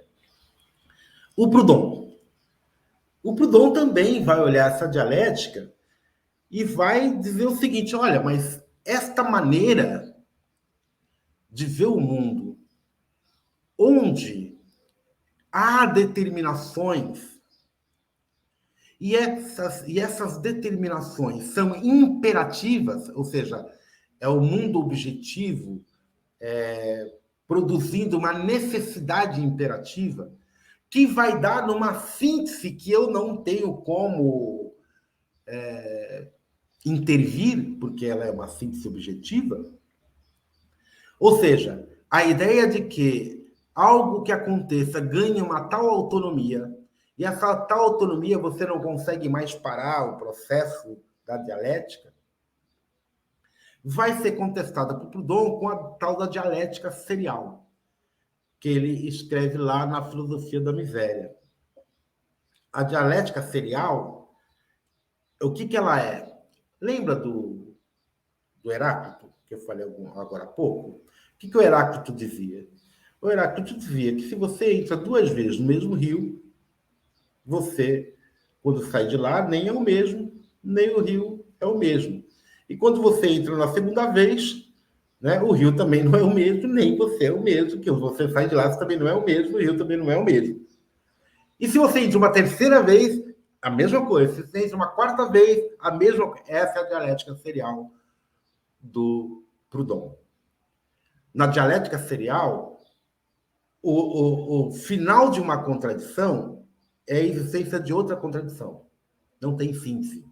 [SPEAKER 2] O Proudhon. O Proudhon também vai olhar essa dialética e vai dizer o seguinte, olha, mas esta maneira de ver o mundo, onde há determinações, e essas determinações são imperativas, ou seja, é o mundo objetivo produzindo uma necessidade imperativa que vai dar numa síntese que eu não tenho como intervir, porque ela é uma síntese objetiva. Ou seja, a ideia de que algo que aconteça ganha uma tal autonomia, e essa tal autonomia você não consegue mais parar o processo da dialética, vai ser contestada por Proudhon com a tal da dialética serial, que ele escreve lá na Filosofia da Miséria. A dialética serial, o que ela é? Lembra do Heráclito, que eu falei agora há pouco? O que o Heráclito dizia? O Heráclito dizia que se você entra 2 vezes no mesmo rio, você, quando sai de lá, nem é o mesmo, nem o rio é o mesmo. E quando você entra na segunda vez, né, o rio também não é o mesmo, nem você é o mesmo, que você sai de lá, você também não é o mesmo, o rio também não é o mesmo. E se você entra uma terceira vez, a mesma coisa. Se você entra uma quarta vez, a mesma coisa. Essa é a dialética serial do Proudhon. Na dialética serial, o final de uma contradição é a existência de outra contradição. Não tem síntese.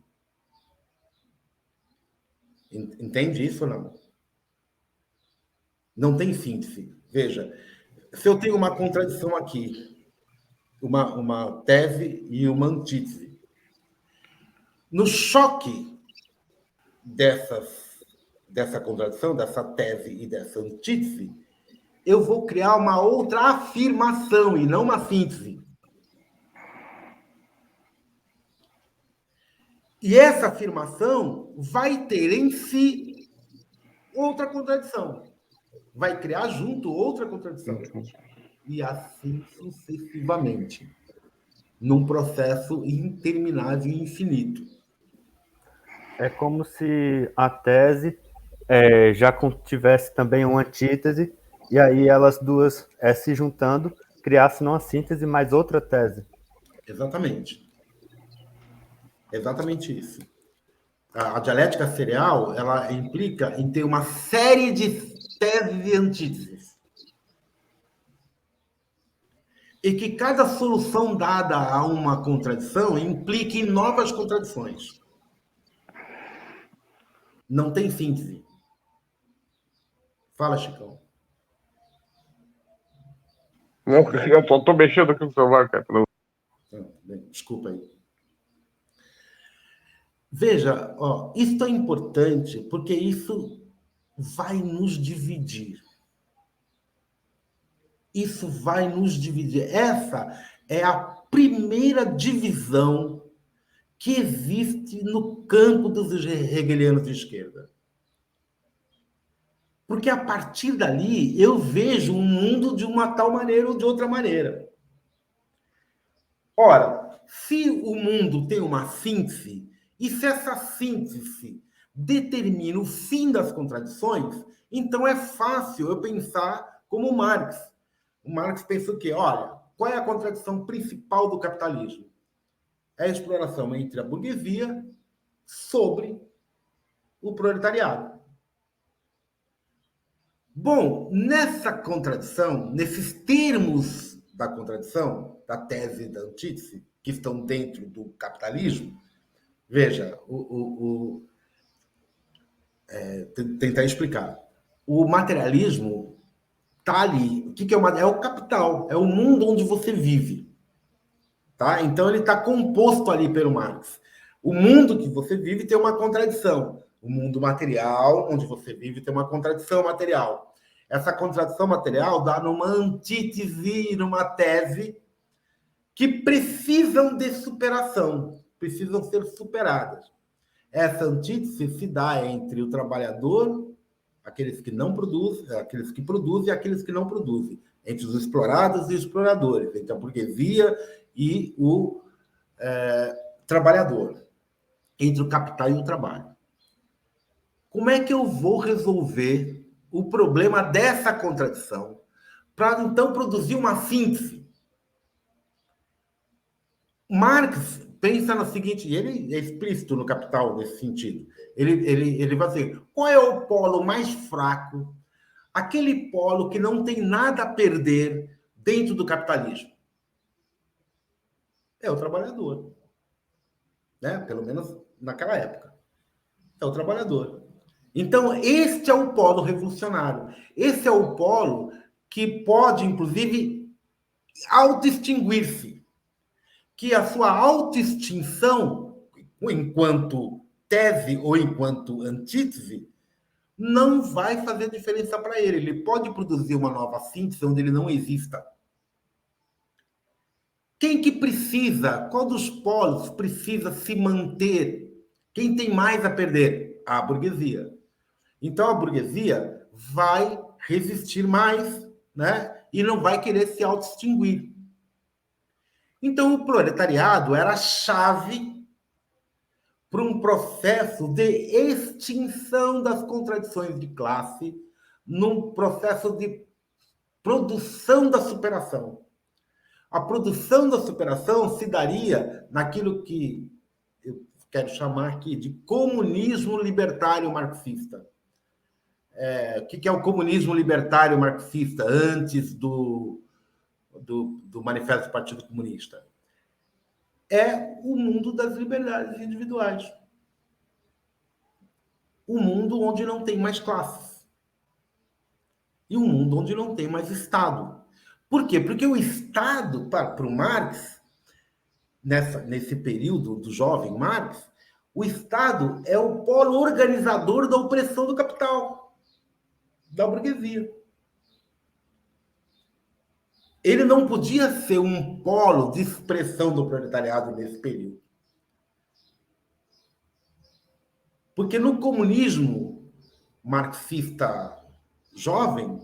[SPEAKER 2] Entende isso ou não? Não tem síntese. Veja, se eu tenho uma contradição aqui, uma tese e uma antítese, no choque dessa contradição, dessa tese e dessa antítese, eu vou criar uma outra afirmação e não uma síntese. E essa afirmação vai ter em si outra contradição. Vai criar junto outra contradição. E assim sucessivamente. Num processo interminável e infinito.
[SPEAKER 5] É como se a tese já tivesse também uma antítese, e aí elas duas se juntando, criassem uma síntese mais outra tese.
[SPEAKER 2] Exatamente. Exatamente isso. A dialética serial, ela implica em ter uma série de teses e antíteses. E que cada solução dada a uma contradição implique em novas contradições. Não tem síntese. Fala, Chicão.
[SPEAKER 4] Não, eu só tô mexendo aqui no celular, cara.
[SPEAKER 2] Desculpa aí. Veja, isso é importante porque isso vai nos dividir. Isso vai nos dividir. Essa é a primeira divisão que existe no campo dos hegelianos de esquerda. Porque a partir dali eu vejo um mundo de uma tal maneira ou de outra maneira. Ora, se o mundo tem uma síntese, e se essa síntese determina o fim das contradições, então é fácil eu pensar como Marx. O Marx pensa o quê? Olha, qual é a contradição principal do capitalismo? É a exploração entre a burguesia sobre o proletariado. Bom, nessa contradição, nesses termos da contradição, da tese e da antítese, que estão dentro do capitalismo, veja, tentar explicar. O materialismo está ali. O que é o capital, é o mundo onde você vive. Tá? Então, ele está composto ali pelo Marx. O mundo que você vive tem uma contradição. O mundo material, onde você vive, tem uma contradição material. Essa contradição material dá numa antítese, numa tese, que precisam de superação, precisam ser superadas. Essa antítese se dá entre o trabalhador, aqueles que não produzem, aqueles que produzem e aqueles que não produzem, entre os explorados e os exploradores, entre a burguesia e o trabalhador, entre o capital e o trabalho. Como é que eu vou resolver o problema dessa contradição para, então, produzir uma síntese? Marx pensa no seguinte, e ele é explícito no Capital nesse sentido. Ele vai dizer, qual é o polo mais fraco, aquele polo que não tem nada a perder dentro do capitalismo? É o trabalhador. Né? Pelo menos naquela época. É o trabalhador. Então, este é o polo revolucionário. Esse é o polo que pode, inclusive, autoextinguir-se. Que a sua autoextinção, enquanto tese ou enquanto antítese, não vai fazer diferença para ele. Ele pode produzir uma nova síntese onde ele não exista. Quem que precisa? Qual dos polos precisa se manter? Quem tem mais a perder? A burguesia. Então, a burguesia vai resistir mais, né? E não vai querer se auto-extinguir. Então, o proletariado era a chave para um processo de extinção das contradições de classe, num processo de produção da superação. A produção da superação se daria naquilo que eu quero chamar aqui de comunismo libertário marxista. O que é o comunismo libertário marxista antes do Manifesto do Partido Comunista? É o mundo das liberdades individuais. O mundo onde não tem mais classes. E um mundo onde não tem mais Estado. Por quê? Porque o Estado, para o Marx, nesse período do jovem Marx, o Estado é o polo organizador da opressão do capital, da burguesia. Ele não podia ser um polo de expressão do proletariado nesse período. Porque no comunismo marxista jovem,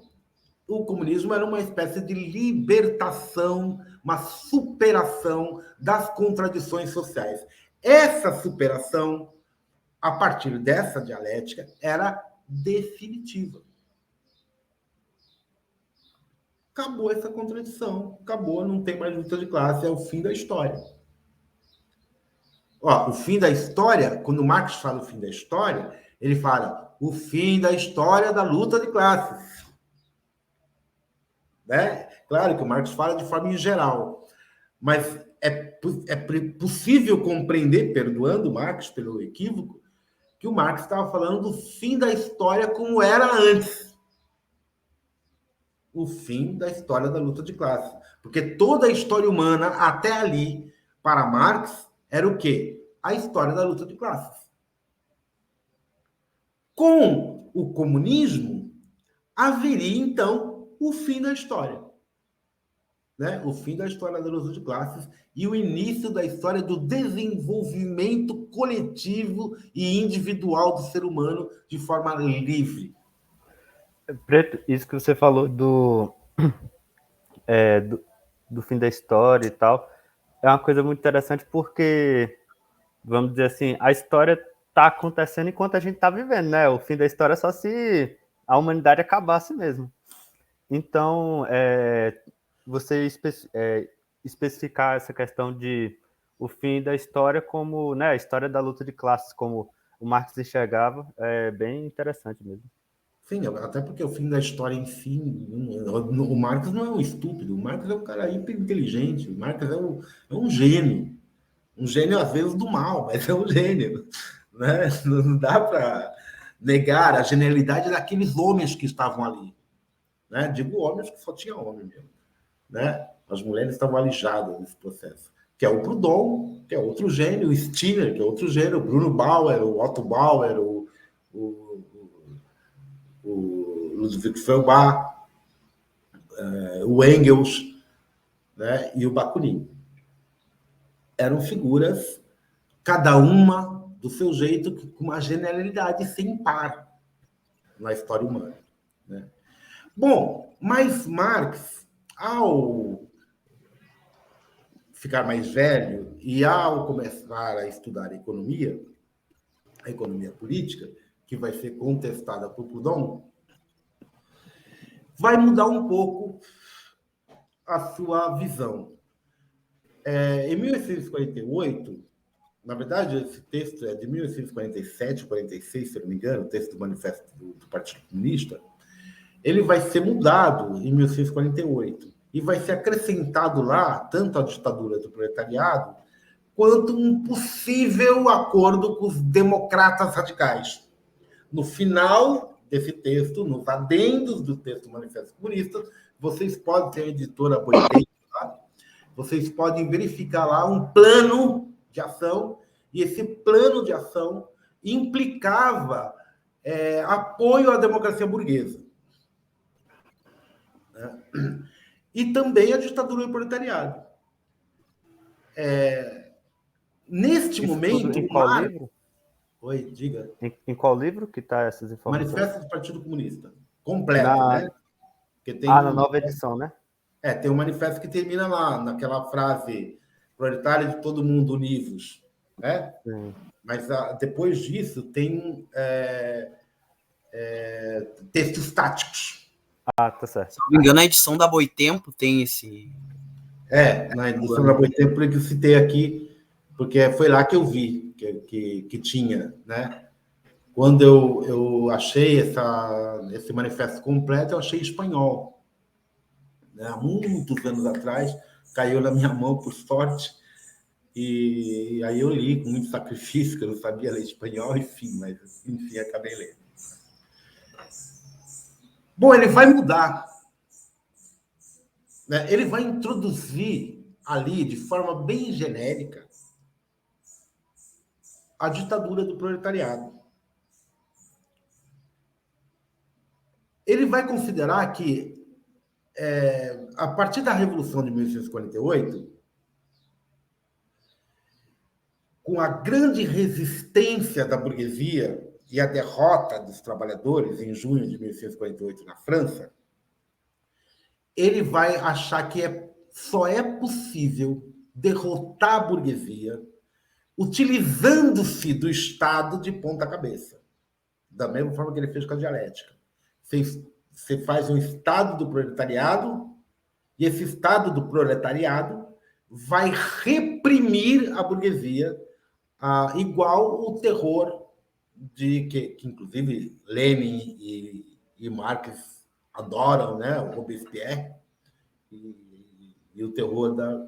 [SPEAKER 2] o comunismo era uma espécie de libertação, uma superação das contradições sociais. Essa superação, a partir dessa dialética, era definitiva. Acabou essa contradição, acabou, não tem mais luta de classe, é o fim da história. O fim da história, quando Marx fala o fim da história, ele fala o fim da história da luta de classes. Né? Claro que o Marx fala de forma em geral, mas é possível compreender, perdoando Marx pelo equívoco, que o Marx estava falando do fim da história como era antes. O fim da história da luta de classe. Porque toda a história humana, até ali, para Marx, era o quê? A história da luta de classes. Com o comunismo, haveria, então, o fim da história. Né? O fim da história da luta de classes e o início da história do desenvolvimento coletivo e individual do ser humano de forma livre.
[SPEAKER 5] Preto, isso que você falou do fim da história e tal, é uma coisa muito interessante porque, vamos dizer assim, a história está acontecendo enquanto a gente está vivendo, né? O fim da história é só se a humanidade acabasse mesmo. Então, você especificar essa questão de o fim da história como, né, a história da luta de classes, como o Marx enxergava, é bem interessante mesmo.
[SPEAKER 2] Sim, até porque o fim da história em si, o Marx não é um estúpido, o Marx é um cara hiper inteligente, o Marx é um gênio. Um gênio, às vezes, do mal, mas é um gênio. Né? Não dá para negar a genialidade daqueles homens que estavam ali. Né? Digo homens que só tinha homem mesmo. Né? As mulheres estavam alijadas nesse processo. Que é o Proudhon, que é outro gênio, o Stirner, que é outro gênio, o Bruno Bauer, o Otto Bauer, o Ludwig Feuerbach, o Engels, né? E o Bakunin. Eram figuras, cada uma do seu jeito, com uma genialidade sem par na história humana. Né? Bom, mas Marx, ao ficar mais velho e ao começar a estudar a economia política, que vai ser contestada por Proudhon, vai mudar um pouco a sua visão. Em 1848, na verdade, esse texto é de 1847, 46, se eu não me engano, o texto do Manifesto do Partido Comunista, ele vai ser mudado em 1848 e vai ser acrescentado lá tanto a ditadura do proletariado quanto um possível acordo com os democratas radicais. No final desse texto, nos adendos do texto do Manifesto Comunista, vocês podem ter a editora Boitempo, tá? Vocês podem verificar lá um plano de ação, e esse plano de ação implicava apoio à democracia burguesa. Né? E também a ditadura do proletariado. Neste
[SPEAKER 5] Isso
[SPEAKER 2] momento...
[SPEAKER 5] tudo em qual livro?
[SPEAKER 2] Oi, diga.
[SPEAKER 5] Em qual livro que está essas informações?
[SPEAKER 2] Manifesto do Partido Comunista. Completo, né? Porque tem
[SPEAKER 5] na nova edição, né?
[SPEAKER 2] Tem um manifesto que termina lá, naquela frase proletário de todo mundo univos. Né?
[SPEAKER 5] Sim.
[SPEAKER 2] Mas depois disso tem textos táticos.
[SPEAKER 5] Ah, tá certo.
[SPEAKER 6] Se não me engano, a edição da Boitempo tem esse...
[SPEAKER 2] Na edição da Boitempo que eu citei aqui, porque foi lá que eu vi que tinha, né? Quando eu achei esse manifesto completo, eu achei espanhol. Né? Há muitos anos atrás, caiu na minha mão, por sorte, e aí eu li com muito sacrifício, que eu não sabia ler espanhol, enfim, acabei lendo. Bom, ele vai mudar. Né? Ele vai introduzir ali, de forma bem genérica, a ditadura do proletariado. Ele vai considerar que, a partir da Revolução de 1848, com a grande resistência da burguesia e a derrota dos trabalhadores em junho de 1848 na França, ele vai achar que só é possível derrotar a burguesia utilizando-se do Estado de ponta cabeça. Da mesma forma que ele fez com a dialética. Você faz um Estado do proletariado e esse Estado do proletariado vai reprimir a burguesia, igual o terror que inclusive Lenin e Marx adoram, né? O Robespierre e o terror da...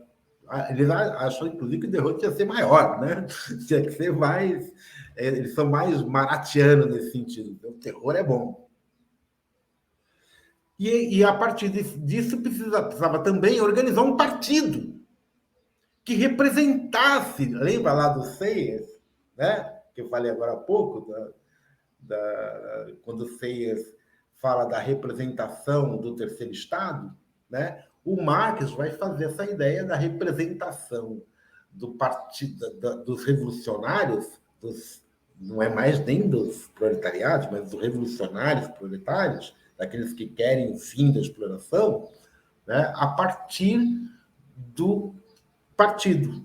[SPEAKER 2] Eles acham, inclusive, que o terror tinha que ser maior, né? Tinha que ser mais... Eles são mais maratianos nesse sentido. O terror é bom. E a partir disso, precisava também organizar um partido que representasse... Lembra lá do Sayers, né? Que eu falei agora há pouco, quando o Sayers fala da representação do terceiro Estado, né? O Marx vai fazer essa ideia da representação do partido, dos revolucionários, não é mais nem dos proletariados, mas dos revolucionários proletários, daqueles que querem o fim da exploração, né? A partir do partido.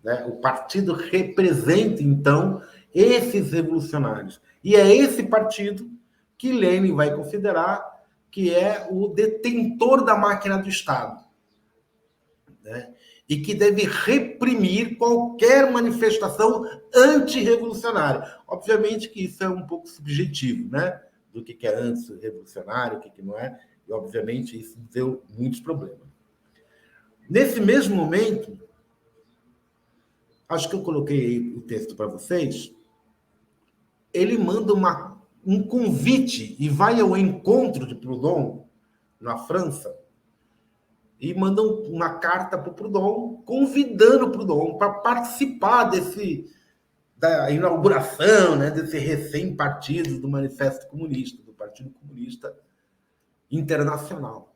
[SPEAKER 2] Né? O partido representa, então, esses revolucionários. E é esse partido que Lenin vai considerar que é o detentor da máquina do Estado, né? E que deve reprimir qualquer manifestação antirrevolucionária. Obviamente que isso é um pouco subjetivo, né? Do que é antirrevolucionário, o que não é, e obviamente isso deu muitos problemas. Nesse mesmo momento, acho que eu coloquei aí o texto para vocês, ele manda um convite e vai ao encontro de Proudhon, na França, e manda uma carta para o Proudhon, convidando o Proudhon para participar da inauguração, né, desse recém-partido do Manifesto Comunista, do Partido Comunista Internacional.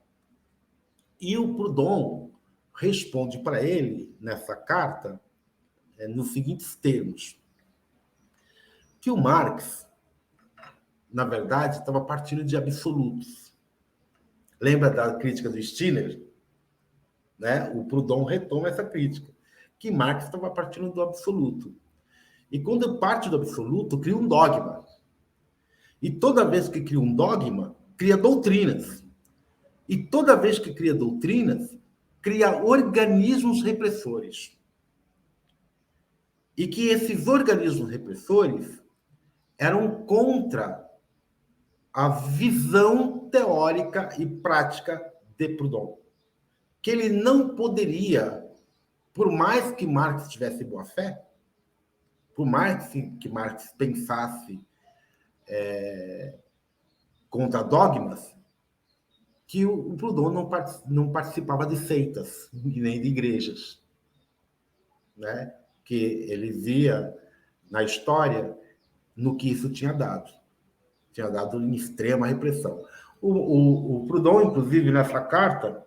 [SPEAKER 2] E o Proudhon responde para ele, nessa carta, nos seguintes termos, que o Marx, na verdade, estava partindo de absolutos. Lembra da crítica do Stirner? Né? O Proudhon retoma essa crítica, que Marx estava partindo do absoluto. E quando parte do absoluto, cria um dogma. E toda vez que cria um dogma, cria doutrinas. E toda vez que cria doutrinas, cria organismos repressores. E que esses organismos repressores eram contra a visão teórica e prática de Proudhon. Que ele não poderia, por mais que Marx tivesse boa fé, por mais que Marx pensasse contra dogmas, que o Proudhon não participava de seitas, nem de igrejas. Né? Que ele via na história no que isso tinha dado. tinha dado em extrema repressão. O Proudhon, inclusive, nessa carta,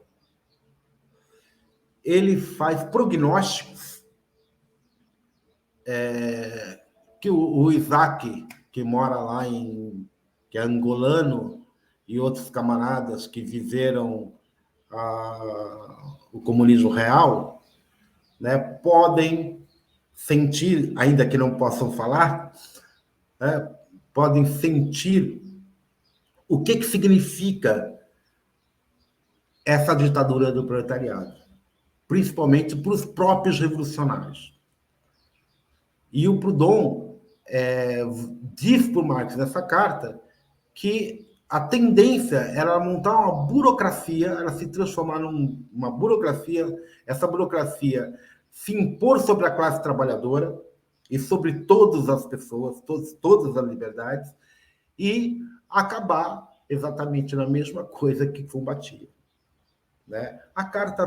[SPEAKER 2] ele faz prognósticos que o Isaac, que mora lá que é angolano, e outros camaradas que viveram o comunismo real, né, podem sentir, ainda que não possam falar, né, podem sentir o que significa essa ditadura do proletariado, principalmente para os próprios revolucionários. E o Proudhon diz para o Marx nessa carta que a tendência era montar uma burocracia, era se transformar numa burocracia, essa burocracia se impor sobre a classe trabalhadora e sobre todas as pessoas, todas as liberdades, e acabar exatamente na mesma coisa que combatia, né? A carta